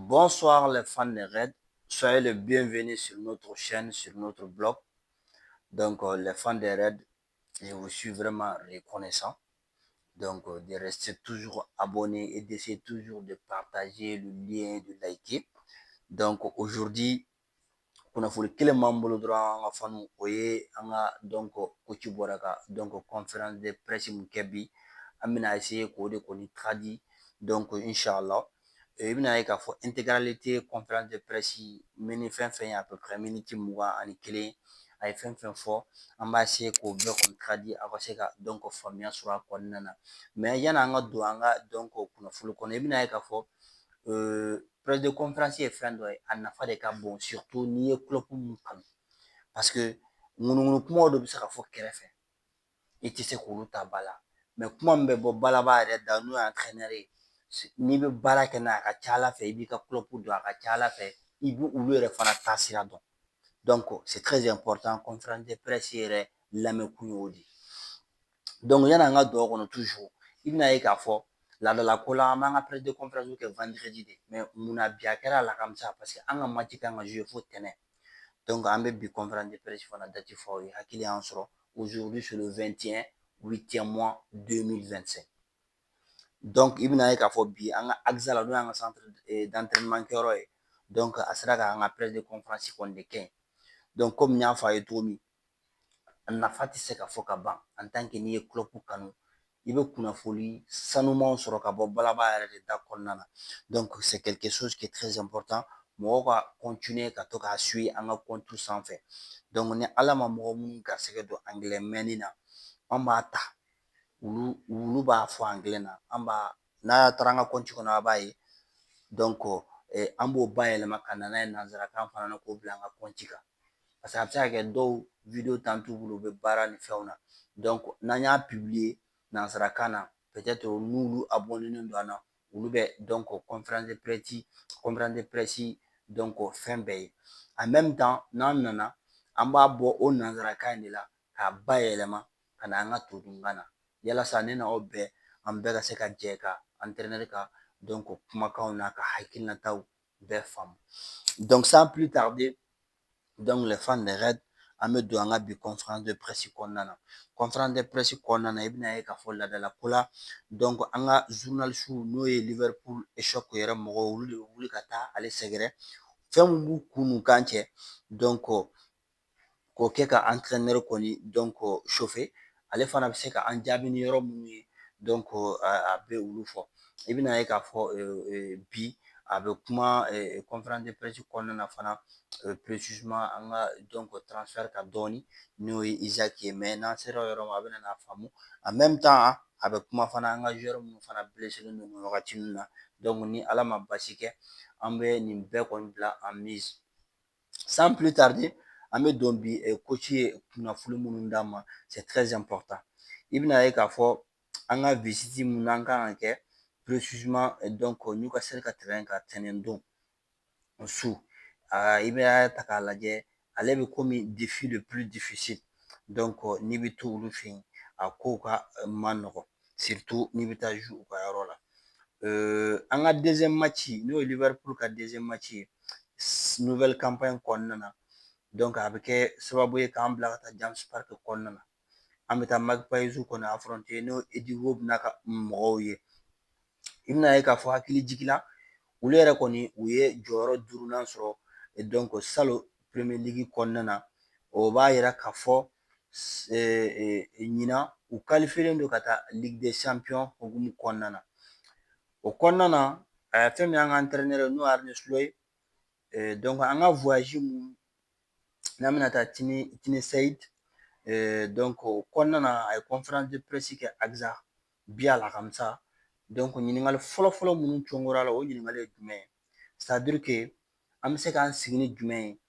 Bonsoir les fans de Red, soyez les bienvenus sur notre chaîne, sur notre blog. Donc les fans de Red, je vous suis vraiment reconnaissant. Donc de rester toujours abonné et d'essayer toujours de partager le lien, de liker. Donc aujourd'hui, kunnafoni kelen m'an bolo dɔrɔn an ka fanu o ye an ka donc coach bɔra ka donc conférence de presse mun kɛ bi an bɛna essayer k'o de kɔni traduit donc inchallah i bɛna ye k'a fɔ intégralité conférence de presse mini fɛn fɛn ye à peu près miniti 21 a ye fɛn fɛn fɔ an b'a essayer k'o bɛɛ kɔni traduit aw ka se ka donc faamuya sɔrɔ a kɔnɔna na mais yani an ka don an ka donc kunnafoni kɔnɔ i bɛna ye k'a fɔ presse de conférence ye fɛn dɔ ye a nafa de ka bon surtout n'i ye club mun kanu parce que ŋunuŋunu kumaw de bɛ se ka fɔ kɛrɛfɛ i tɛ se k'olu ta ba la mais kuma min bɛ bɔ balaba yɛrɛ da n'o ye entraîneur ye n'i bɛ baara kɛ n'a ye a ka ca ala fɛ i b'i ka club dɔn a ka ca ala fɛ i bɛ olu yɛrɛ fana taasira dɔn donc c'est très important conférence de presse yɛrɛ lamɛn kun y'o de ye donc yani an ka don o kɔnɔ toujours i bɛna ye k'a fɔ laadalako la an b'an ka presse de conférence kɛ vendredi de mais munna bi a kɛra alamisa parce que an ka match kan ka jouer fo tɛnɛn donc an bɛ bi conférence de presse fana date fɔ aw ye hakili y'an sɔrɔ aujourd'hui c'est le 21 8e mois 2025 donc i bɛna ye k'a fɔ bi an ka AXA la n'o y'an ka centre d'entraînement kɛyɔrɔ ye donc a sera k'an ka presse de conférence kɔni de kɛ yen donc komi n y'a fɔ a ye cogo min a nafa tɛ se ka fɔ ka ban en tant que n'i ye club kanu i bɛ kunnafoni sanumanw sɔrɔ ka bɔ balaba yɛrɛ de da kɔnɔna na donc c'est quelque chose qui est très important mɔgɔw ka continuer ka to k'a suit an ka compte sanfɛ donc ni ala ma mɔgɔ minnu garisɛgɛ don angilɛ mɛnni na an b'a ta olu b'a fɔ angilɛ na an b'a n'a taara an ka compte kɔnɔ a b'a ye donc an b'o bayɛlɛma ka na n'a ye nanzarakan fana na k'o bila an ka compte kan parce que a bɛ se ka kɛ dɔw video t'an t'u bolo u bɛ baara ni fɛnw na donc n'an y'a publier nanzarakan na peut-être n'olu abonné don an na olu bɛ donc conférence de presse donc fɛn bɛɛ ye en même temps n'an nana an b'a bɔ o nanzarakan in de la k'a bayɛlɛma ka na an ka todunkan na yalasa ne n'aw bɛɛ an bɛɛ ka se ka jɛ ka entraîneur ka donc kumakanw n'a ka hakilinataw bɛɛ faamu donc sans plus tarder donc les fans de Red an bɛ don an ka bi conférence de presse kɔnɔna na conférence de presse kɔnɔna na i bɛna ye k'a fɔ laadalako la donc an ka journaliste n'o ye Liverpool Echoc yɛrɛ mɔgɔw olu de bɛ wuli ka taa ale sɛgɛrɛ fɛn min b'u kun n'u kan cɛ donc k'o kɛ ka entraîneur kɔni donc chauffer ale fana bɛ se ka an jaabi ni yɔrɔ minnu ye donc a bɛ olu fɔ i bɛna ye k'a fɔ bi a bɛ kuma conférence de presse kɔnɔna na fana précisément an ka donc transfert kan dɔɔni n'o ye Isaac ye mais n'an sera o yɔrɔ ma a bɛna n'a faamu en même temps a bɛ kuma fana an ka joueur minnu fana blessé don nin wagati ninnu na donc ni ala ma basi kɛ an bɛ nin bɛɛ kɔni bila en mise sans plus tarder an bɛ don bi coach ye kunnafoni minnu d'an ma c'est très important i bɛna ye k'a fɔ an ka visite mun n'an kan ka kɛ précisément donc Newcastle ka terrain kan tɛnɛn don su i bɛ ta k'a lajɛ ale bɛ komi défi le plus difficile donc n'i bɛ to olu fɛ yen a kow ka ma nɔgɔn surtout n'i bɛ taa jouer u ka yɔrɔ la an ka deuxième match n'o ye Liverpool ka deuxième match ye nouvelle campagne kɔnɔna na donc a bɛ kɛ sababu ye k'an bila ka taa James Park kɔnɔna na an bɛ taa Magpies kɔni affronter n'o Eddie Howe n'a ka mɔgɔw ye i bɛna ye k'a fɔ hakili jigin olu yɛrɛ kɔni u ye jɔyɔrɔ 5nan sɔrɔ donc salon Premier League kɔnɔna na o b'a yira k'a fɔ ɲinan u qualifié don ka taa Ligue des Champions hukumu kɔnɔna na o kɔnɔna na fɛn min y'an ka entraîneur n'o ye Arne Slot ye donc an ka voyage mun n'an bɛna taa Tinsaïd donc o kɔnɔna na a ye conférence de presse kɛ AXA bi alamisa donc ɲininkali fɔlɔ-fɔlɔ minnu cɔngora la o ɲininkali ye jumɛn ye c'est à dire que an bɛ se k'an sigi ni jumɛn ye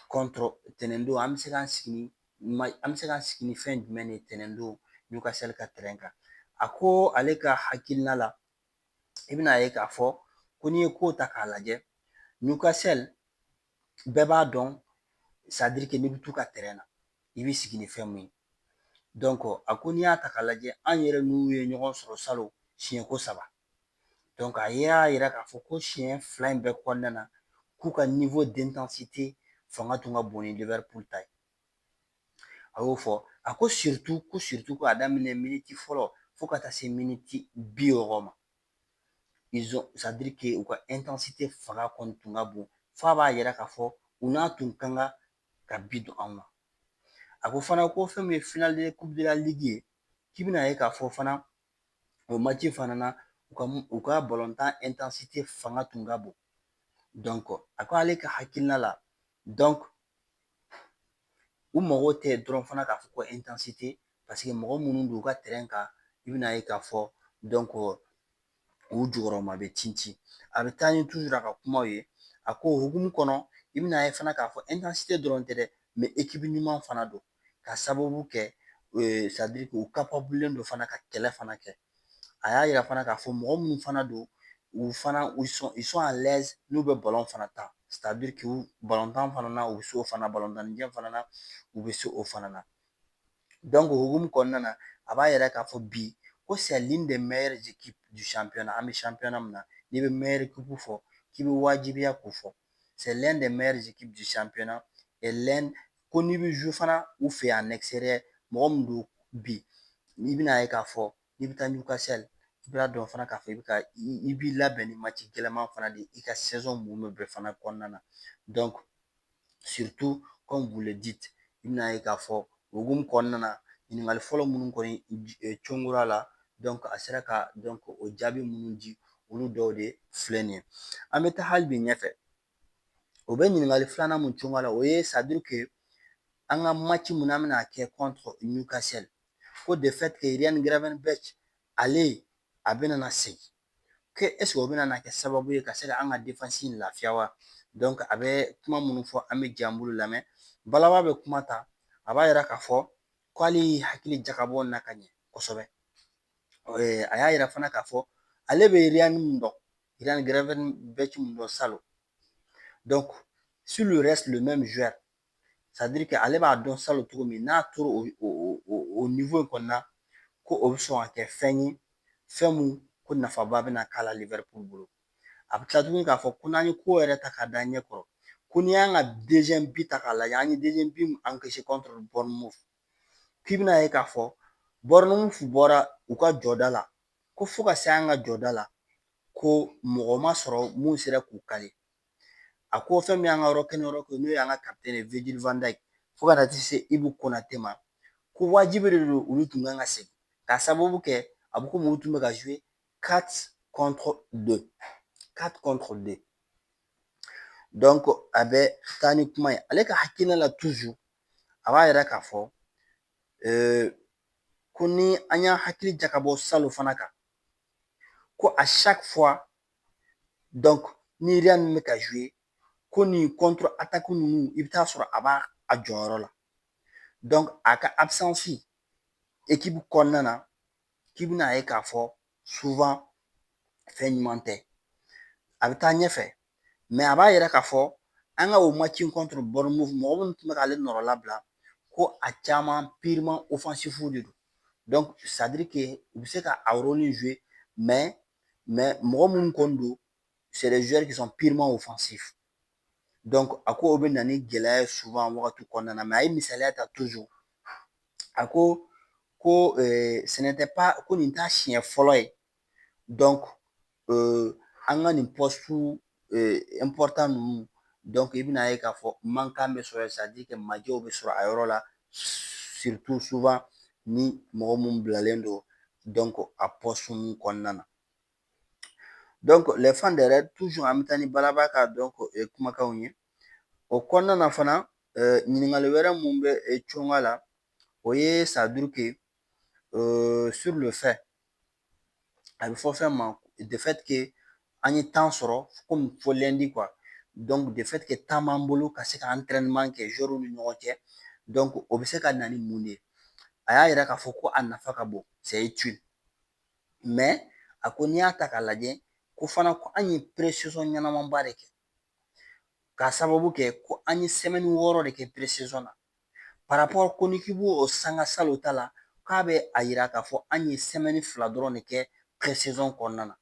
contre tɛnɛndon an bɛ se k'an sigi ni fɛn jumɛn de ye tɛnɛndon Newcastle ka terrain kan a ko ale ka hakilina la i bɛna ye k'a fɔ ko n'i ye ko ta k'a lajɛ Newcastle bɛɛ b'a dɔn c'est à dire que n'i bɛ t'u ka terrain na i bɛ sigi ni fɛn min ye donc a ko n'i y'a ta k'a lajɛ an yɛrɛ n'u ye ɲɔgɔn sɔrɔ salon siɲɛko 3 Donc a y'a yira k'a fɔ ko siɲɛ 2 in bɛɛ kɔnɔna na k'u ka niveau d'intensité fanga tun ka bon ni Liverpool ta ye. A y'o fɔ a ko surtout k'a daminɛ miniti fɔlɔ fo ka taa se miniti 60 ma. Ça veut dire que u ka intensité fanga kɔni tun ka bon f'a b'a yira k'a fɔ u n'a tun kan ka bi don anw na. A ko fana ko fɛn min ye finale de coupe de la ligue ye k'i bɛna ye k'a fɔ fana o match fana na u ka balontan intensité fanga tun ka bon. Donc a ko ale ka hakilina la donc u mago tɛ dɔrɔn fana k'a fɔ ko intensité parce que mɔgɔ minnu don u ka terrain kan i bɛna ye k'a fɔ donc u jukɔrɔma bɛ tintin. A bɛ taa ni toujours a ka kumaw ye a ko o hukumu kɔnɔ i bɛna ye fana k'a fɔ intensité dɔrɔn tɛ dɛ mais équipe ɲuman fana don ka sababu kɛ ça veut dire que u capable don fana ka kɛlɛ fana kɛ. A y'a yira fana k'a fɔ mɔgɔ minnu fana don u fana ils sont à l'aise n'u bɛ ballon fana ta c'est à dire que balontan fana na u bɛ se o fana balontanijɛ fana na u bɛ se o fana na. Donc o hukumu kɔnɔna na a b'a yira k'a fɔ bi ko c'est l'une des meilleures équipes du championnat an bɛ championnat min na n'i bɛ meilleure équipe fɔ k'i bɛ wajibiya k'o fɔ c'est l'un des meilleures équipes du championnat et l'un ko n'i bɛ jouer fana u fɛ en extérieur mɔgɔ min don bi i bɛna ye k'a fɔ n'i bɛ taa Newcastle i b'a dɔn fana k'a fɔ i b'i labɛn ni match gɛlɛman fana de ye i ka saison mun bɛ fana kɔnɔna na donc surtout comme vous le dites i bɛna ye k'a fɔ o hukumu kɔnɔna na ɲininkali fɔlɔ minnu kɔni cɔngora la donc a sera ka donc o jaabi minnu di olu dɔw de filɛ nin ye an bɛ taa hali bi ɲɛfɛ o bɛ ɲininkali filanan mun cɔngɔ la o ye ça veut dire que an ka match mun n'an bɛna kɛ contre Newcastle ko de fait que Ryan Gravenberch ale a bɛna na segin que est ce que o bɛna na kɛ sababu ye ka se ka an ka défense lafiya wa donc a bɛ kuma minnu fɔ an bɛ jɛ an bolo lamɛn balaba bɛ kuma ta a b'a yira k'a fɔ k'ale hakili jagabɔ na ka ɲɛ kosɛbɛ a y'a yira fana k'a fɔ ale bɛ Ryan min dɔn Ryan Gravenberch min dɔn salon donc sur le reste le même joueur ça veut dire que ale b'a dɔn salon cogo min n'a tora o niveau in kɔni na ko o bɛ sɔn ka kɛ fɛn ye fɛn mun ko nafaba bɛna k'a la Liverpool bolo a bɛ tila tuguni k'a fɔ ko n'an ye ko yɛrɛ ta k'a da ɲɛ kɔrɔ ko n'i y'an ka deuxième but ta k'a lajɛ an ye deuxième but min encaissé contre Bournemouth k'i bɛna ye k'a fɔ Bournemouth bɔra u ka jɔda la ko fo ka se an ka jɔda la ko mɔgɔ ma sɔrɔ mun sera k'u kale a ko fɛn min y'an ka yɔrɔ n'o ye an ka capitaine Virgil van Dijk fo ka na se Ibu Konate ma ko wajibi de don olu tun kan ka segin k'a sababu kɛ a bɛ komi olu tun bɛ ka jouer 4 contre 2 4 contre 2 donc a bɛ taa ni kuma ye ale ka hakilina la toujours a b'a yira k'a fɔ ko ni an y'an hakili jagabɔ salon fana kan ko à chaque fois donc ni Real bɛ ka jouer ko nin contre attaque ninnu i bɛ taa sɔrɔ a b'a a jɔyɔrɔ la donc a ka absence équipe kɔnɔna na k'i bɛna ye k'a fɔ souvent fɛn ɲuman tɛ a bɛ taa ɲɛfɛ mais a b'a yira k'a fɔ an ka o match contre Bournemouth mɔgɔ minnu tun bɛ k'ale nɔrɔ labila ko a caman purement offensif de don donc ça veut dire que u bɛ se ka a rôle jouer mais mɔgɔ minnu kɔni don c'est des joueurs qui sont purement offensifs donc a ko o bɛ na ni gɛlɛya ye souvent wagati kɔnɔna na mais a ye misaliya ta toujours a ko ce n'était pas ko nin t'a siɲɛ fɔlɔ ye donc an ka nin poste important ninnu donc i bɛna ye k'a fɔ mankan bɛ sɔrɔ yen c'est à dire que majɛw bɛ sɔrɔ a yɔrɔ la surtout souvent ni mɔgɔ mun bilalen don donc a poste ninnu kɔnɔna na donc les fans de Red toujours an bɛ taa ni balaba ka donc kumakanw ye o kɔnɔna na fana ɲininkali wɛrɛ mun bɛ cɔngɔ la o ye ça veut dire que sur le fait a bɛ fɔ fɛn ma de fait que an ye temps sɔrɔ komi fo lundi quoi donc de fait que temps b'an bolo ka se ka entraînement kɛ joueurs ni ɲɔgɔn cɛ donc o bɛ se ka na ni mun de ye a y'a yira k'a fɔ ko a nafa ka bon c'est utile mais a ko n'i y'a ta k'a lajɛ ko fana ko an ye pré-saison ɲɛnamaba de kɛ k'a sababu kɛ ko an ye semaine 6 de kɛ pré-saison na par rapport ko n'i k'i b'o sanga salon ta la k'a bɛ a yira k'a fɔ an ye semaine 2 dɔrɔn de kɛ pré-saison kɔnɔna na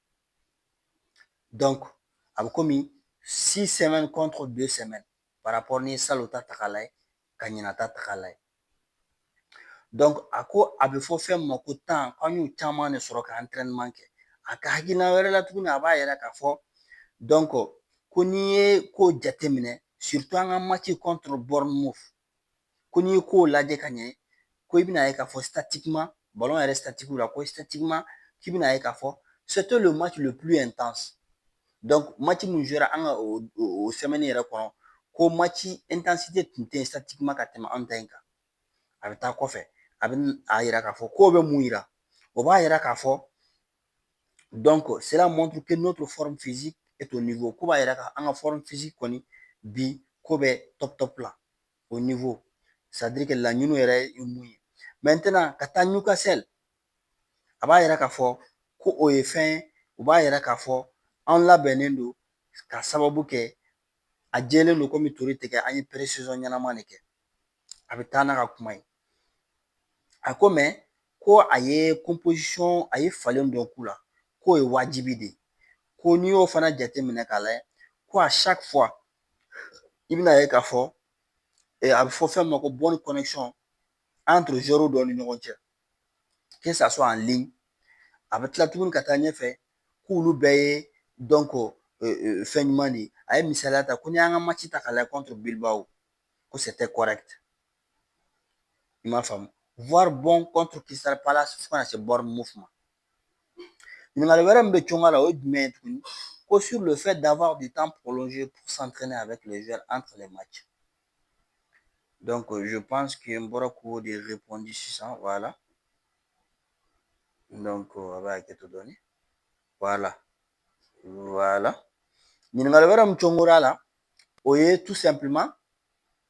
Donc a bɛ komi 6 semaines contre 2 semaines par rapport ni salon ta ta k'a lajɛ ka ɲinɛ ta ta k'a lajɛ. Donc a ko a bɛ fɔ fɛn min ma ko temps an y'o caman de sɔrɔ ka entraînement kɛ. A ka hakilina wɛrɛ la tuguni a b'a yira k'a fɔ donc ko n'i ye ko jateminɛ surtout an ka match contre Bournemouth ko n'i ye kow lajɛ ka ɲɛ ko i bɛna ye k'a fɔ statiquement ballon yɛrɛ statique la ko statiquement k'i bɛna ye k'a fɔ c'était le match le plus intense. Donc match min jouera an ka o semaine yɛrɛ kɔnɔ ko match intensité tun tɛ yen statiquement ka tɛmɛ anw ta in kan. A bɛ taa kɔfɛ a bɛ a yira k'a fɔ k'o bɛ mun yira o b'a yira k'a fɔ donc cela montre que notre forme physique est au niveau ko b'a yira k'an ka forme physique kɔni bi ko bɛ top top la au niveau c'est à dire que laɲiniw yɛrɛ ye mun ye maintenant ka taa Newcastle a b'a yira k'a fɔ ko o ye fɛn ye u b'a yira k'a fɔ an labɛnnen don ka sababu kɛ a jɛlen don komi tori tɛ kɛ an ye pré-saison ɲɛnama de kɛ a bɛ taa n'a ka kuma ye a ko ko a ye composition a ye falen dɔ k'u la k'o ye wajibi de ye ko n'i y'o fana jateminɛ k'a lajɛ ko à chaque fois i bɛna ye k'a fɔ a bɛ fɔ fɛn min ma ko bonne connexion entre joueurs dɔw ni ɲɔgɔn cɛ que ça soit en ligne a bɛ tila tuguni ka taa ɲɛfɛ k'olu bɛɛ ye donc fɛn ɲuman de ye a ye misaliya ta ko n'i y'an ka match ta k'a lajɛ contre Bilbao ko c'était correct i m'a faamu voire bon contre Crystal Palace fo kana se Bournemouth ma ɲininkali wɛrɛ min bɛ cɔngɔ la o ye jumɛn ye tuguni ko sur le fait d'avoir du temps prolongé pour s'entraîner avec les joueurs entre les matchs. Donc je pense que n bɔra k'o de répondu sisan voilà donc a bɛ hakɛto dɔɔni voilà ɲininkali wɛrɛ min cɔngɔra la o ye tout simplement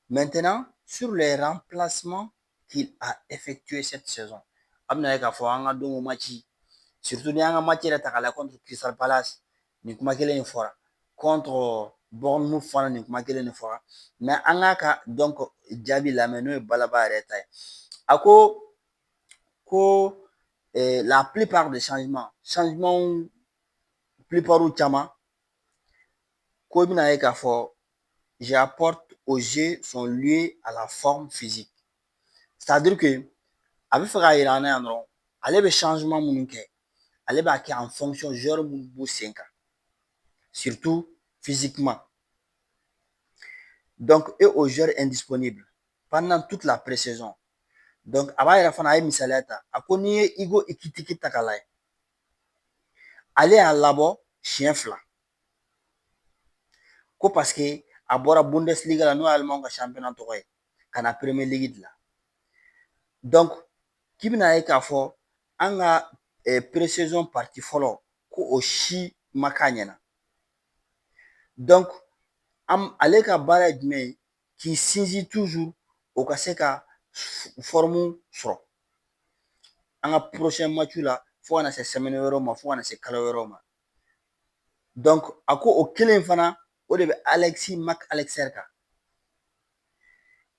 maintenant sur les remplacements qu'il a effectué cette saison a bɛna ye k'a fɔ an ka dongo match surtout ni y'an ka match yɛrɛ ta k'a lajɛ contre Crystal Palace nin kuma kelen in fɔra contre Bournemouth fana nin kuma kelen de fɔra mais an k'a ka donc jaabi lamɛn n'o ye balaba yɛrɛ ta ye a ko la plupart des changements plupart caman ko i bɛna ye k'a fɔ j'apporte au jeu sont liés à la forme physique c'est-à-dire que a bɛ fɛ k'a yira an na yan dɔrɔn ale bɛ changement minnu kɛ ale b'a kɛ en fonction joueur minnu b'u sen kan surtout physiquement donc et aux joueurs indisponibles pendant toute la pré-saison donc a b'a yira fana a ye misaliya ta a ko n'i ye Igo Ekitike ta k'a lajɛ ale y'a labɔ siɲɛ 2 ko parce que a bɔra Bundesliga la n'o ye Allemand ka championnat tɔgɔ ye ka na Premier League de la donc k'i bɛna ye k'a fɔ an ka pré-saison partie fɔlɔ ko o si ma k'a ɲɛna donc ale ka baara ye jumɛn ye k'i sinsin toujours o ka se ka forme sɔrɔ an ka prochain match la fo kana se semaine wɛrɛw ma fo kana se kalo wɛrɛw ma donc a ko o kelen fana o de bɛ Alexis Mac Allister kan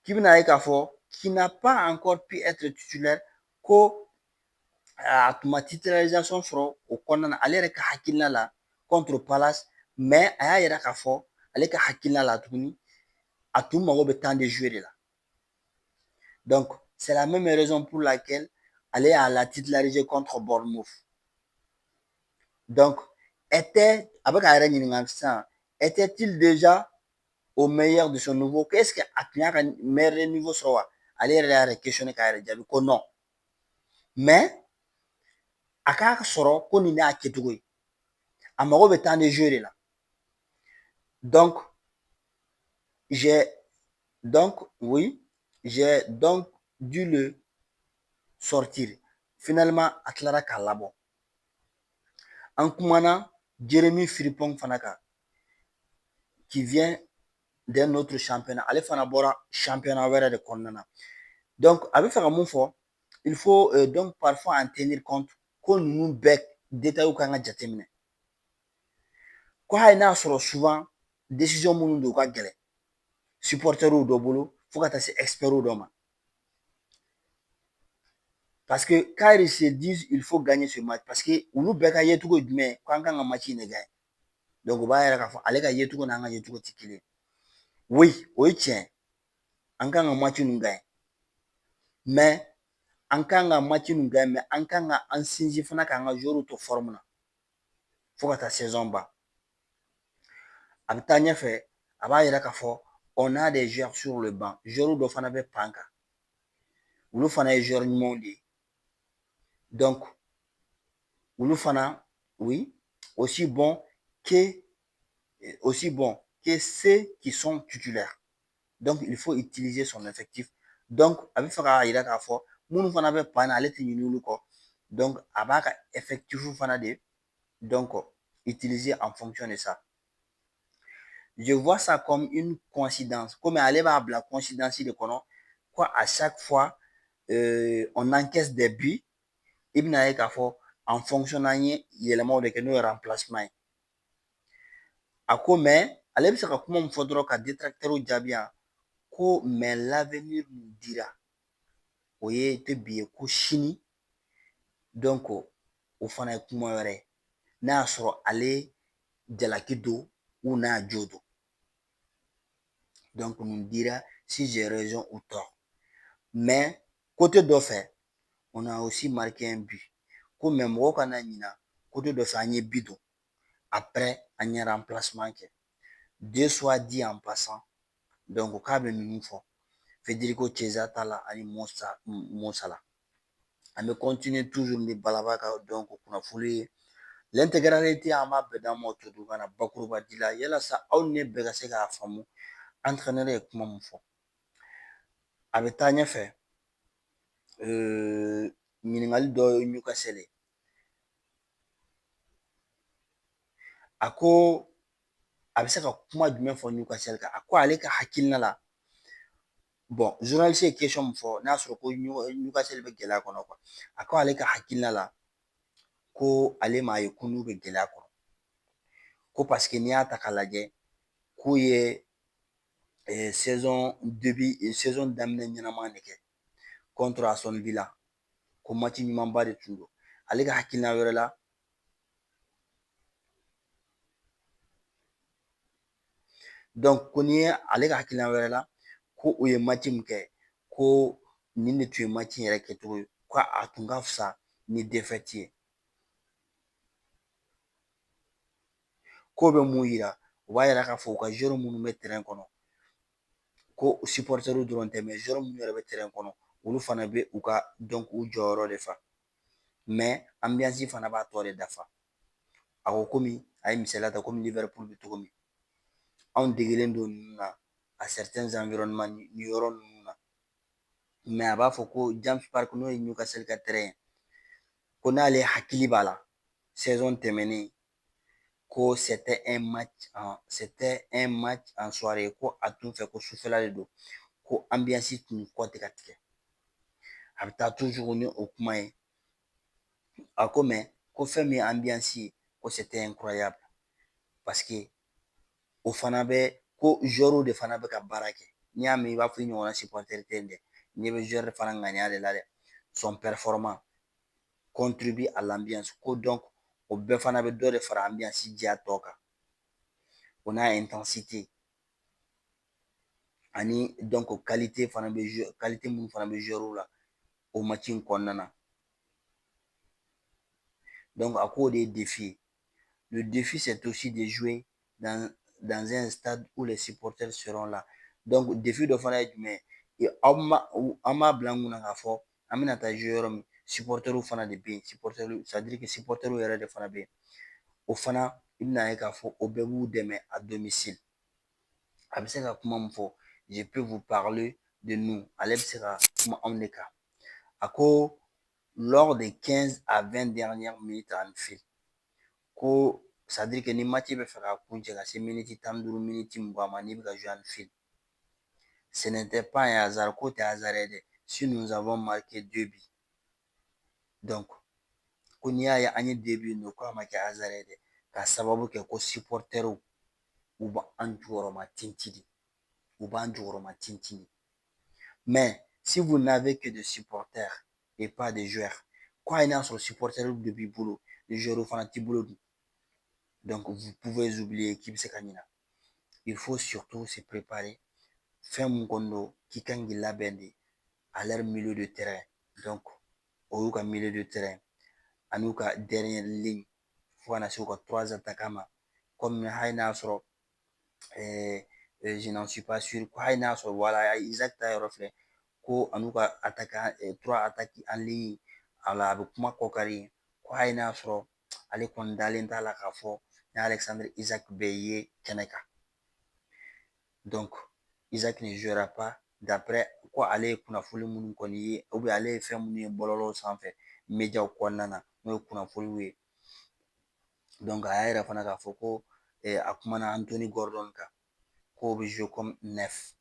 k'i bɛna ye k'a fɔ qui n'a pas encore pu être titulaire ko a tun ma titularisation sɔrɔ o kɔnɔna na ale yɛrɛ ka hakilina la contre Palace mais a y'a yira k'a fɔ ale ka hakilina la tuguni a tun mago bɛ temps de jeu de la donc c'est la même raison pour laquelle ale y'a la titulariser contre Bournemouth donc a bɛ k'a yɛrɛ ɲininka sisan était-il déjà au meilleur de son niveau ko est-ce que a tun y'a ka meilleur niveau sɔrɔ wa ale yɛrɛ y'a questionner k'a yɛrɛ jaabi ko non mais a k'a sɔrɔ ko nin de y'a kɛcogo ye a mago bɛ temps de jeu de la donc j'ai donc dû le sortir finalement a tilara k'a labɔ an kumana Jérémy Frimpong fana kan qui vient d'un autre championnat ale fana bɔra championnat wɛrɛ de kɔnɔna na donc a bɛ fɛ ka mun fɔ il faut donc parfois en tenir compte ko ninnu bɛɛ détails kan ka jateminɛ ko hali n'a sɔrɔ souvent décision minnu don u ka gɛlɛn supporters dɔ bolo fo ka taa se experts dɔ ma parce que quand ils se disent il faut gagner ce match parce que olu bɛɛ ka yecogo ye jumɛn ye k'an kan ka match in de gagner Donc o b'a yira k'a fɔ ale ka yecogo n'an ka yecogo tɛ kelen ye. Oui, o ye tiɲɛ. An kan ka match ninnu gagner. Mais an kan ka match ninnu gagner mais an kan ka an sinsin fana k'an ka joueurs to forme na fo ka taa saison ban. A bɛ taa ɲɛfɛ, a b'a yira k'a fɔ on a des joueurs sur le banc. Joueurs dɔ fana bɛ pan kan. Olu fana ye joueurs ɲumanw de ye. Donc olu fana, oui, aussi bon que ceux qui sont titulaires. Donc il faut utiliser son effectif. Donc a bɛ fɛ k'a yira k'a fɔ minnu fana bɛ pan na ale tɛ ɲinɛ olu kɔ. Donc a b'a ka effectif fana de donc utiliser en fonction de ça. Je vois ça comme une coïncidence. Komi ale b'a bila coïncidence de kɔnɔ ko à chaque fois on encaisse des buts i bɛna ye k'a fɔ en fonction n'an ye yɛlɛmaw de kɛ n'o ye remplacement ye. A ko mais ale bɛ se ka kuma min fɔ dɔrɔn ka détracteurs jaabi yan ko mais l'avenir nous dira. O ye tɛ bi ye ko sini donc o fana ye kuma wɛrɛ ye. N'a y'a sɔrɔ ale jalaki don ou n'a jo don. Donc nous dira si j'ai raison ou tort. Mais côté dɔ fɛ, on a aussi marqué un but. Ko mais mɔgɔw kana ɲina côté dɔ fɛ an ye but don. Après an ye remplacement kɛ. Deux soit dit en passant. Donc k'a bɛ ninnu fɔ. Federico Chiesa ta la ani Mo Salah. An bɛ continuer toujours ni balaba ka donc kunnafoni ye. L'intégralité an b'a bɛɛ d'an ma tutukan na bakurubadi la yalasa aw ni ne bɛɛ ka se k'a faamu entraîneur ye kuma min fɔ. A bɛ taa ɲɛfɛ ɲininkali dɔ ye Newcastle ye. A ko a bɛ se ka kuma jumɛn fɔ Newcastle kan? A ko ale ka hakilina la bon journaliste ye question min fɔ n'a y'a sɔrɔ ko Newcastle bɛ gɛlɛya kɔnɔ quoi. A ko ale ka hakilina la ko ale m'a ye ko n'u bɛ gɛlɛya kɔnɔ. Ko parce que n'i y'a ta k'a lajɛ k'u ye saison daminɛ ɲɛnama de kɛ contre Aston Villa. Ko match ɲumanba de tun don. Ale ka hakilina wɛrɛ la donc ko n'i ye ale ka hakilina wɛrɛ la ko o ye match min kɛ ko nin de tun ye match in yɛrɛ kɛcogo ye. Ko a tun ka fisa ni défaite ye. K'o bɛ mun yira? O b'a yira k'a fɔ u ka joueurs minnu bɛ terrain kɔnɔ ko supporters dɔrɔn tɛ mais joueurs minnu yɛrɛ bɛ terrain kɔnɔ olu fana bɛ u ka donc u jɔyɔrɔ de fa. Mais ambiance fana b'a tɔ de dafa. A ko komi a ye misaliya ta komi Liverpool bɛ cogo min. Anw degelen don ninnu na à certains environnements nin yɔrɔ ninnu na. Mais a b'a fɔ ko James Park n'o ye Newcastle ka terrain ye ko n'ale hakili b'a la saison tɛmɛnen ko c'était un match en soirée ko a tun fɛ ko sufɛla de don ko ambiance tun kɔ tɛ ka tigɛ. A bɛ taa toujours ni o kuma ye. A ko mais ko fɛn min ye ambiance ye ko c'était incroyable parce que o fana bɛ ko joueurs de fana bɛ ka baara kɛ. N'i y'a mɛn i b'a fɔ i ɲɔgɔnna supporter tɛ yen dɛ. N'i bɛ joueur fana ŋaniya de la dɛ. Son performant contribue à l'ambiance ko donc o bɛɛ fana bɛ dɔ de fara ambiance diya tɔ kan. O n'a intensité ani donc qualité fana bɛ qualité minnu fana bɛ joueurs la o match in kɔnɔna na. Donc a k'o de ye défi ye. Le défi c'est aussi de jouer dans un stade où les supporters seront là. Donc défi dɔ fana ye jumɛn ye? An b'a bila an kunna k'a fɔ an bɛna taa jouer yɔrɔ min supporters fana de bɛ yen. C'est à dire que supporters yɛrɛ de fana bɛ yen. O fana i bɛna ye k'a fɔ o bɛɛ b'u dɛmɛ à domicile. A bɛ se ka kuma min fɔ je peux vous parler de nous. Ale bɛ se ka kuma anw de kan. A ko lors des 15 à 20 dernières minutes en fil ko c'est à dire que ni match bɛ fɛ ka kuncɛ ka se miniti 15 miniti 20 ma n'i bɛ ka jouer en fil. Ce n'était pas un hasard k'o tɛ hasard ye dɛ. Si nous avons marqué 2 buts. Donc ko n'i y'a ye an ye 2 buts don k'a ma kɛ hasard ye dɛ. K'a sababu kɛ ko supporters u b'an jukɔrɔma tintin de. U b'an jukɔrɔma tintin de. Mais si vous n'avez que des supporters et pas des joueurs ko hali n'a sɔrɔ supporters de b'i bolo ni joueurs fana t'i bolo dun. Donc vous pouvez oublier k'i bɛ se ka ɲina. Il faut surtout se préparer fɛn mun kɔni don k'i kan k'i labɛn de à leur milieu de terrain. Donc o y'u ka milieu de terrain an'u ka dernière ligne fo kana se u ka 3 attaquants ma comme hali n'a y'a sɔrɔ je n'en suis pas sûr ko hali n'a y'a sɔrɔ voilà Isaac ta yɔrɔ filɛ ko an'u ka attaquant 3 attaques en ligne a bɛ kuma kɔkari ko hali n'a y'a sɔrɔ ale kɔni dalen t'a la k'a fɔ ni Alexandre Isaac bɛ ye kɛnɛ kan. Donc Isaac ne jouera pas d'après ko ale ye kunnafoni minnu kɔni ye ale ye fɛn minnu ye bɔlɔlɔw sanfɛ médiaw kɔnɔna na n'o ye kunnafoniw ye. Donc a y'a yira fana k'a fɔ ko a kumana Anthony Gordon kan k'o bɛ jouer comme 9.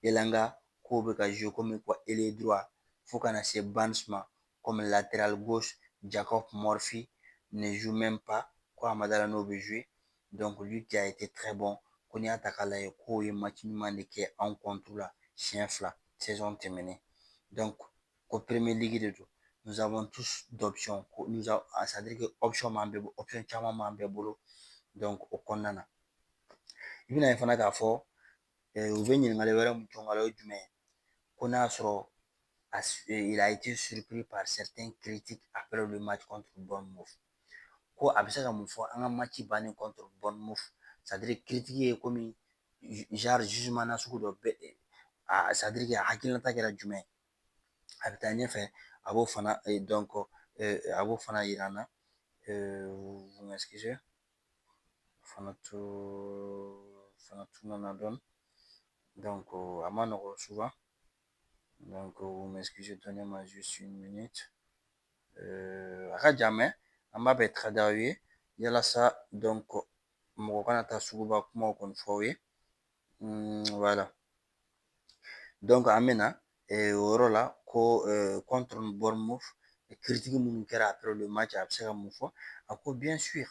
Elanga k'o bɛ ka jouer comme quoi ailier droit fo kana se Barnes ma comme latéral gauche. Jacob Murphy ne joue même pas ko a ma d'a la n'o bɛ jouer. Donc lui qui a été très bon ko n'i y'a ta k'a lajɛ k'o ye match ɲuman de kɛ anw contre la siɲɛ 2 saison tɛmɛnen. Donc ko Premier League de don. Nous avons tous d'options ko c'est à dire que option b'an bɛɛ bolo option caman b'an bɛɛ bolo donc o kɔnɔna na. I bɛna ye fana k'a fɔ u bɛ ɲininkali wɛrɛ mun kɛ o la o ye jumɛn ye ko n'a y'a sɔrɔ il a été surpris par certains critiques après le match contre Bournemouth. Ko a bɛ se ka mun fɔ an ka match bannen contre Bournemouth c'est à dire critique ye komi genre jugement nasugu dɔ bɛ c'est à dire que a hakilinata kɛra jumɛn ye a bɛ taa ɲɛfɛ a b'o fana donc a b'o fana yira an na vous m'excusez fana nana dɔɔnin donc a ma nɔgɔn souvent donc vous m'excusez donnez-moi juste une minute a ka jan mɛ an b'a bɛɛ taga d'aw ye yalasa donc mɔgɔ kana taa suguba kumaw kɔni fɔ aw ye voilà donc an bɛ na o yɔrɔ la ko contre Bournemouth critique minnu kɛra après le match a bɛ se ka mun fɔ a ko bien sûr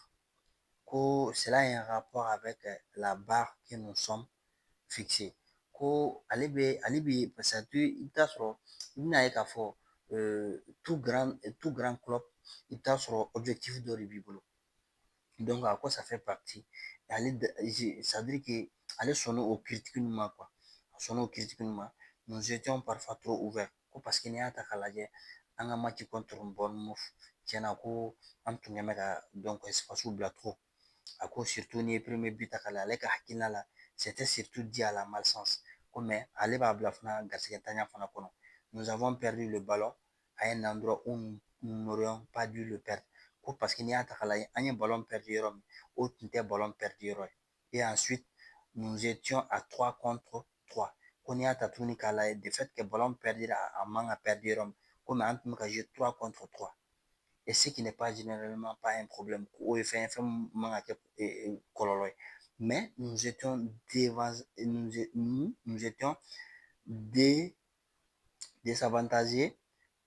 ko cela est en rapport avec la barre que nous sommes fixés ko ale bɛ parce que i bɛ taa sɔrɔ i bɛna ye k'a fɔ tout grand club i bɛ taa sɔrɔ objectif dɔ de b'i bolo donc a ko ça fait partie ale c'est à dire que ale sɔnna o critique ninnu ma quoi a sɔnna o critique ninnu ma nous étions parfois trop ouverts ko parce que n'i y'a ta k'a lajɛ an ka match contre Bournemouth tiɲɛna ko an tun kɛ mɛ ka donc espace bila trop a ko surtout n'i ye premier but ta k'a lajɛ ale ka hakilina la c'était surtout dû à la malchance ko mais ale b'a bila fana garisɛgɛ tanya fana kɔnɔ nous avons perdu le ballon à un endroit où nous n'aurions pas dû le perdre ko parce que n'i y'a ta k'a lajɛ an ye ballon perdu yɔrɔ min o tun tɛ ballon perdu yɔrɔ ye et ensuite nous étions à 3 contre 3 ko n'i y'a ta tuguni k'a lajɛ de fait que ballon perdira a man ka perdu yɔrɔ min komi an tun bɛ ka jouer 3 contre 3 et ce qui n'est pas généralement pas un problème o ye fɛn ye fɛn min man ka kɛ kɔlɔlɔ ye mais nous étions désavantagés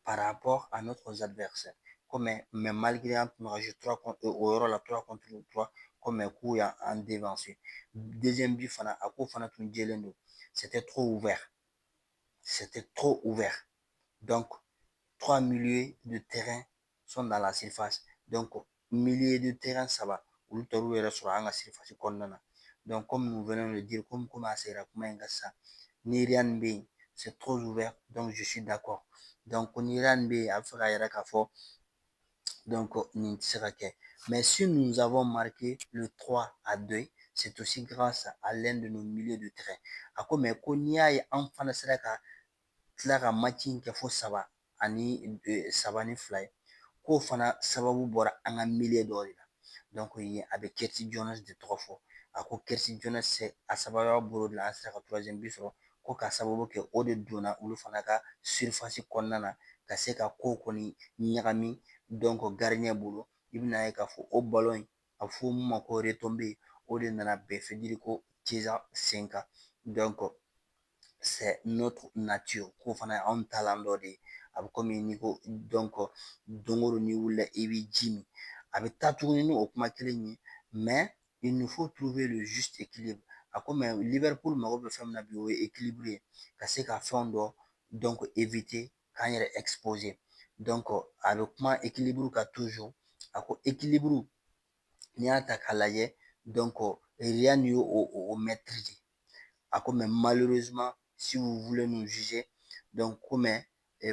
par rapport à notre adversaire ko mais malgré an tun bɛ ka jouer 3 contre o yɔrɔ la 3 contre 3 ko mais k'u y'an devancer deuxième but fana a k'o fana tun jɛlen don c'était trop ouvert donc 3 milieux de terrain sont dans la surface donc milieu de terrain 3 olu taar'u yɛrɛ sɔrɔ an ka surface kɔnɔna na donc comme nous venons de dire komi a seginna kuma in kan sisan ni Riyan bɛ yen c'est trop ouvert donc je suis d'accord donc ni Riyan bɛ yen a bɛ fɛ k'a yira k'a fɔ donc nin tɛ se ka kɛ mais si nous avons marqué le 3-2 c'est aussi grâce à l'un de nos milieux de terrain a ko mais ko n'i y'a ye an fana sera ka tila ka match in kɛ fo 3 ni 2 ye k'o fana sababu bɔra an ka milieu dɔ de la donc yen a bɛ Curtis Jones de tɔgɔ fɔ a ko Curtis Jones a sababuya bɔr'o de la an sera ka 3e but sɔrɔ ko k'a sababu kɛ o de donna olu fana ka surface kɔnɔna na ka se ka kow kɔni ɲagami donc gardien bolo i bɛna ye k'a fɔ o ballon in a bɛ fɔ mun ma ko retombé o de nana bɛn Federico Chiesa sen kan donc c'est notre nature k'o fana ye anw taalan dɔ de ye a bɛ komi n'i ko donc don o don n'i wulila i bɛ ji min a bɛ taa tuguni ni o kuma kelen ye mais il nous faut trouver le juste équilibre a ko mais Liverpool mago bɛ fɛn min na bi o ye équilibre ye ka se ka fɛn dɔ donc éviter k'an yɛrɛ exposer donc a bɛ kuma équilibre kan toujours a ko équilibre n'i y'a ta k'a lajɛ Real y'o maîtriser a ko malheureusement si vous voulez nous juger ko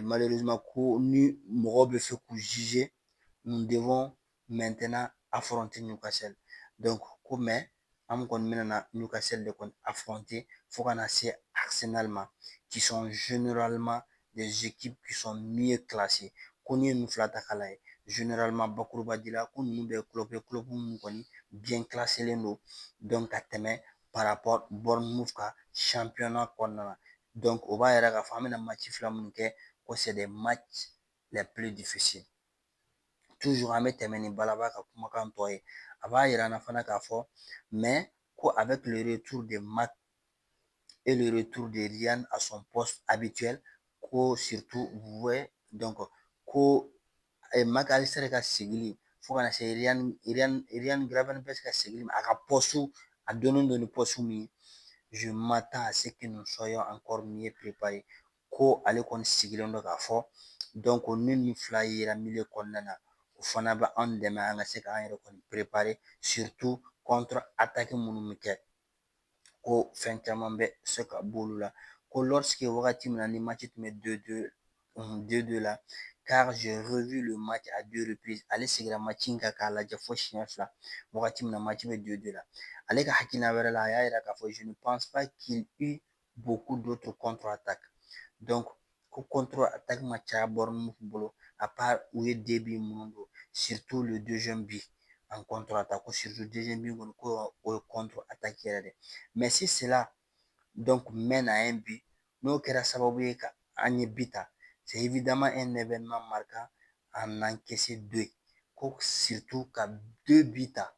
malheureusement ko ni mɔgɔw bɛ fɛ k'u juger nous devons maintenant affronter Newcastle ko an kɔni bɛna na Newcastle de kɔni affronter fo ka na se Arsenal ma qui sont généralement des équipes qui sont mieux classées ko n'i ye ninnu fila ta k'a lajɛ généralement bakuruba dila ko ninnu bɛ club minnu kɔni bien classé len don ka tɛmɛ par rapport Bournemouth ka championnat kɔnɔna na o b'a yira k'a fɔ an bɛna match fila minnu kɛ ko c'est des matchs les plus difficiles toujours an bɛ tɛmɛ ni balaba ka kumakan tɔ ye a b'a yira an na fana k'a fɔ ko avec le retour de Marc et le retour de Ryan à son poste habituel ko surtout vous voyez ko Mac Allister ka segili fo kana se Ryan Gravenberch ka segili ma a ka poste a donnen don ni poste min ye je m'attends à ce que nous soyons encore mieux préparés ko ale kɔni sigilen don k'a fɔ ni nin fila yera milieu kɔnɔna na o fana bɛ an dɛmɛ an ka se k'an yɛrɛ kɔni préparer surtout contre attaque minnu bɛ kɛ ko fɛn caman bɛ se ka bɔ olu la ko lorsque wagati min na ni match tun bɛ 2-2 la car j'ai revu le match à 2 reprises ale seginna match in kan k'a lajɛ fo siɲɛ fila wagati min na match bɛ 2-2 la ale ka hakilina wɛrɛ la a y'a yira k'a fɔ je ne pense pas qu'il eut beaucoup d'autres contre-attaques ko contre-attaque ma caya Bournemouth bolo à part u ye 2 buts minnu don surtout le deuxième but en contre-attaque ko surtout deuxième but kɔni ko o ye contre-attaque yɛrɛ de mais si cela mène à un but n'o kɛra sababu ye ka an ye but ta c'est évidemment un événement marquant à en encaisser 2 ko surtout ka 2 buts ta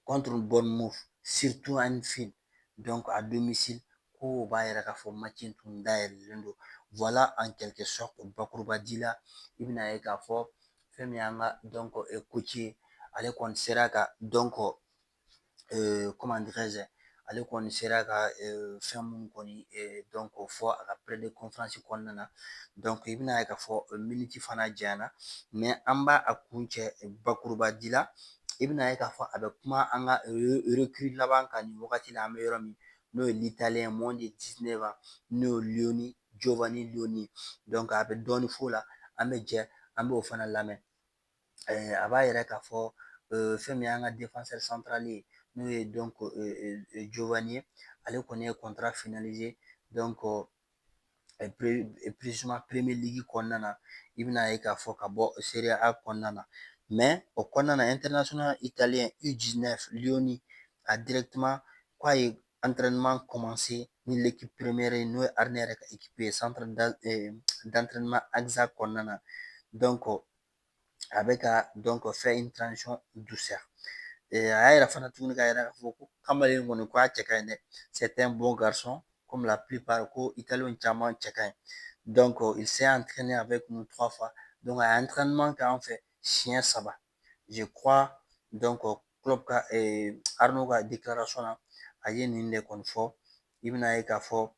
contre Bournemouth surtout à Anfield à domicile ko o b'a yira k'a fɔ match in tun dayɛlɛlen don voilà en quelque sorte bakuruba di la i bɛna ye k'a fɔ fɛn min y'an ka coach ye ale kɔni sera ka comment dirais-je ale kɔni sera ka fɛn minnu kɔni fɔ a ka press de conference kɔnɔna na i bɛna ye k'a fɔ minute fana janyana an b'a a kun cɛ bakuruba di la i bɛna ye k'a fɔ a bɛ kuma an ka recrue laban kan nin wagati la an bɛ yɔrɔ min n'o ye l'italien moins de 19 ans n'o ye Lioni Giovanni Lioni a bɛ dɔɔnin f'o la an bɛ jɛ an b'o fana lamɛn a b'a yira k'a fɔ fɛn min y'an ka défenseur central ye n'o ye Giovanni ye ale kɔni ye contrat finalisé Premier League kɔnɔna na i bɛna ye k'a fɔ ka bɔ Serie A kɔnɔna na o kɔnɔna na international italien U19 Lioni a directement k'a ye entraînement commencé ni l'équipe première ye n'o ye Arne yɛrɛ ka équipe ye centre d'entraînement AXA kɔnɔna na a bɛ ka faire une transition douceur a y'a yira fana tuguni k'a yira k'a fɔ ko kamalen kɔni ko a cɛ ka ɲi dɛ c'est un bon garçon comme la plupart ko italien caman cɛ ka ɲi il s'est entraîné avec nous 3 fois a ye entraînement kɛ an fɛ siɲɛ 3 je crois club ka Arnaud ka déclaration na a ye nin de kɔni fɔ i bɛna ye k'a fɔ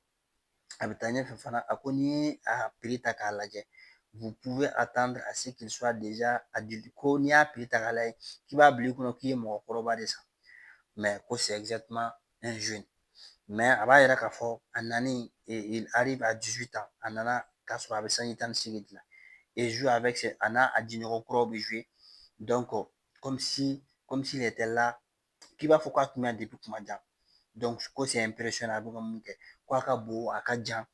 a bɛ taa ɲɛfɛ fana a ko n'i ye a prix ta k'a lajɛ vous pouvez attendre à ce qu'il soit déjà adulte ko n'i y'a prix ta k'a lajɛ k'i b'a bila i kunna k'i ye mɔgɔkɔrɔba de san ko c'est exactement un jeune a b'a yira k'a fɔ a nani il arrive à 18 ans a nana k'a sɔrɔ a bɛ sanji 18 la et joue avec a n'a a diɲɔgɔn kuraw bɛ jouer comme s'il était là k'i b'a fɔ k'a tun bɛ yan depuis kuma jan ko c'est impressionnant a bɛ ka mun kɛ ko a ka bon a ka jan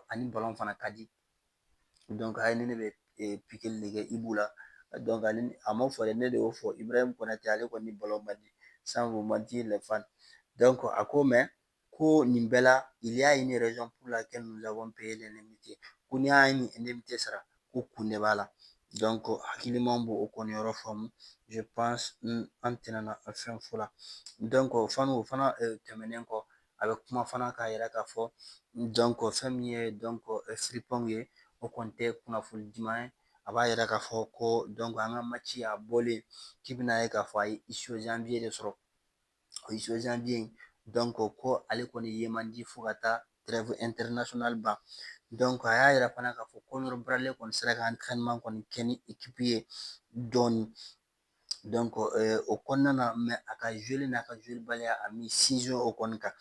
ani ballon fana ka di ale ni ne bɛ pikiri de kɛ Ibu la a ma fɔ dɛ ne de y'o fɔ Ibrahim Konate ale kɔni ni ballon man di sans vous mentir les fans a ko ko nin bɛɛ la il y a une raison pour laquelle nous avons payé l'indemnité ko n'i y'a ni indemnité sara ko kun de b'a la hakiliman b'o kɔni yɔrɔ faamu je pense an tɛna na fɛn f'o la o fana tɛmɛnen kɔ a bɛ kuma fana k'a yira k'a fɔ fɛn min ye Frimpong ye o kɔni tɛ kunnafoni duman ye a b'a yira k'a fɔ ko an ka match a bɔlen k'i bɛna ye k'a fɔ a ye issue janvier de sɔrɔ o issue janvier ko ale kɔni ye man di fo ka taa trêve international ban a y'a yira fana k'a fɔ Conor Bradley kɔni sera ka entraînement kɔni kɛ ni équipe ye dɔɔnin o kɔnɔna na a ka n'a ka baliya a mi sinsin o kɔni kan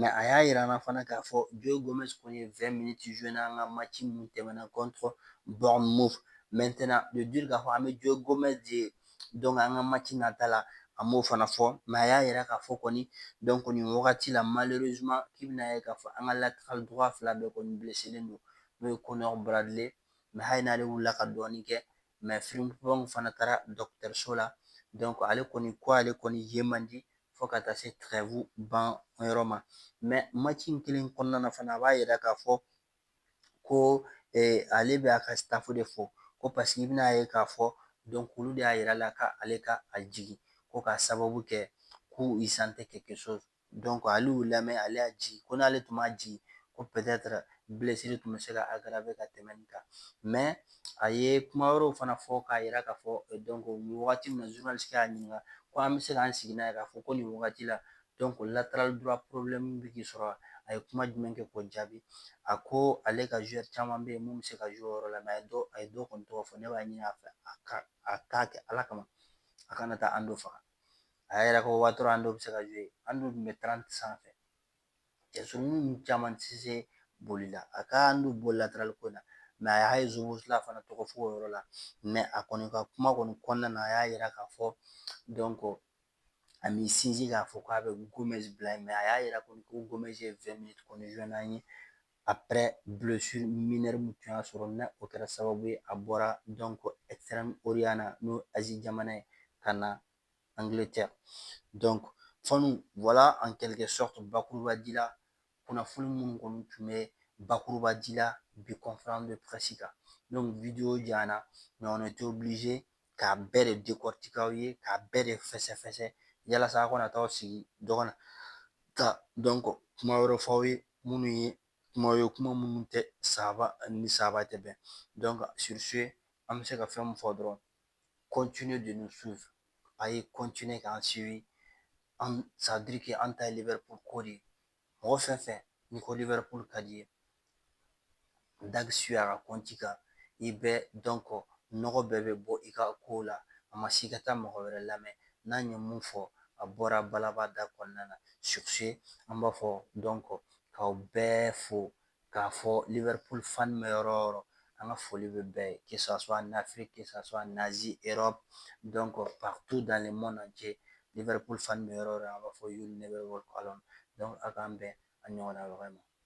a y'a yira an na fana k'a fɔ Joe Gomez kɔni ye 20 minutes an ka mun tɛmɛna Bournemouth k'a fɔ an bɛ Joe Gomez de an ka nata la a m'o fana fɔ a y'a yira k'a fɔ kɔni nin wagati la k'i bɛna ye k'a fɔ an ka latéral droit fila bɛɛ kɔni blessé-len don n'o ye Conor Bradley hali n'ale wulila ka dɔɔnin kɛ Frimpong fana taara dɔgɔtɔrɔso la ale kɔni ko ale kɔni ye man di fo ka taa se trêve ban yɔrɔ ma in kelen kɔnɔna na fana a b'a yira k'a fɔ ko ale bɛ a ka staff de fɔ ko paseke i bɛna ye k'a fɔ olu de y'a yira a la k'ale ka a jigin ko k'a sababu kɛ ko il sentait quelque chose ale y'u lamɛn ale y'a jigin ko n'ale tun m'a jigin ko peut-être blessure tun bɛ se ka aggraver ka tɛmɛ nin kan a ye kuma wɛrɛw fana fɔ k'a yira k'a fɔ nin wagati min na journaliste y'a ɲininka ko an bɛ se k'an sigi n'a ye k'a fɔ ko nin wagati la latéral droit problème bɛ k'i sɔrɔ a ye kuma jumɛn kɛ k'o jaabi a ko ale ka joueur caman bɛ yen mun bɛ se ka jouer o yɔrɔ la a ye dɔ kɔni tɔgɔ fɔ ne b'a ɲini a fɛ a k'a kɛ Ala kama a kana taa Ando faga a y'a yira ko Ando bɛ se ka jouer Ando tun bɛ 30 sanfɛ cɛsɔrɔmu caman tɛ se boli la a ka Ando bɔ latéral ko in na a y'a ye Szoboszlai fana tɔgɔ fɔ o yɔrɔ la a kɔni ka kuma kɔni kɔnɔna na a y'a yira k'a fɔ a m'i sinsin k'a fɔ k'a bɛ Gomez bila yen a y'a yira kɔni ko Gomez ye 20 minutes kɔni n'an ye après blessure mineure min tun y'a sɔrɔ o kɛra sababu ye a bɔra Extrême Orient na n'o ye Asie jamana ye ka na Angleterre voilà en quelque sorte bakurubaji la kunnafoni minnu kɔni tun bɛ bakurubaji la bi conférence de presse kan video janyana on était obligé k'a bɛɛ de décortiquer aw ye k'a bɛɛ de fɛsɛfɛsɛ yalasa aw kana taa aw sigi dɔ kana ka kuma wɛrɛ fɔ aw ye minnu ye kuma minnu tɛ ni sahaba tɛ bɛn sur ce an bɛ se ka fɛn min fɔ dɔrɔn continuez de nous suivre a ye continuer k'an suivi ça veut dire que an ta ye Liverpool ko de ye mɔgɔ fɛn fɛn n'i ko Liverpool ka d'i ye dague suit a ka compte kan i bɛ nɔgɔ bɛɛ bɛ bɔ i ka kow la a ma s'i ka taa mɔgɔ wɛrɛ lamɛn n'an ye mun fɔ a bɔra balaba da kɔnɔna na sur ce an b'a fɔ k'aw bɛɛ fo k'a fɔ Liverpool fan bɛ yɔrɔ o yɔrɔ an ka foli bɛ bɛɛ ye que ça soit en Afrique que ça soit en Asie Europe partout dans le monde entier Liverpool fan bɛ yɔrɔ o yɔrɔ an b'a fɔ you never walk alone a k'an bɛn a ɲɔgɔnna wɛrɛ ma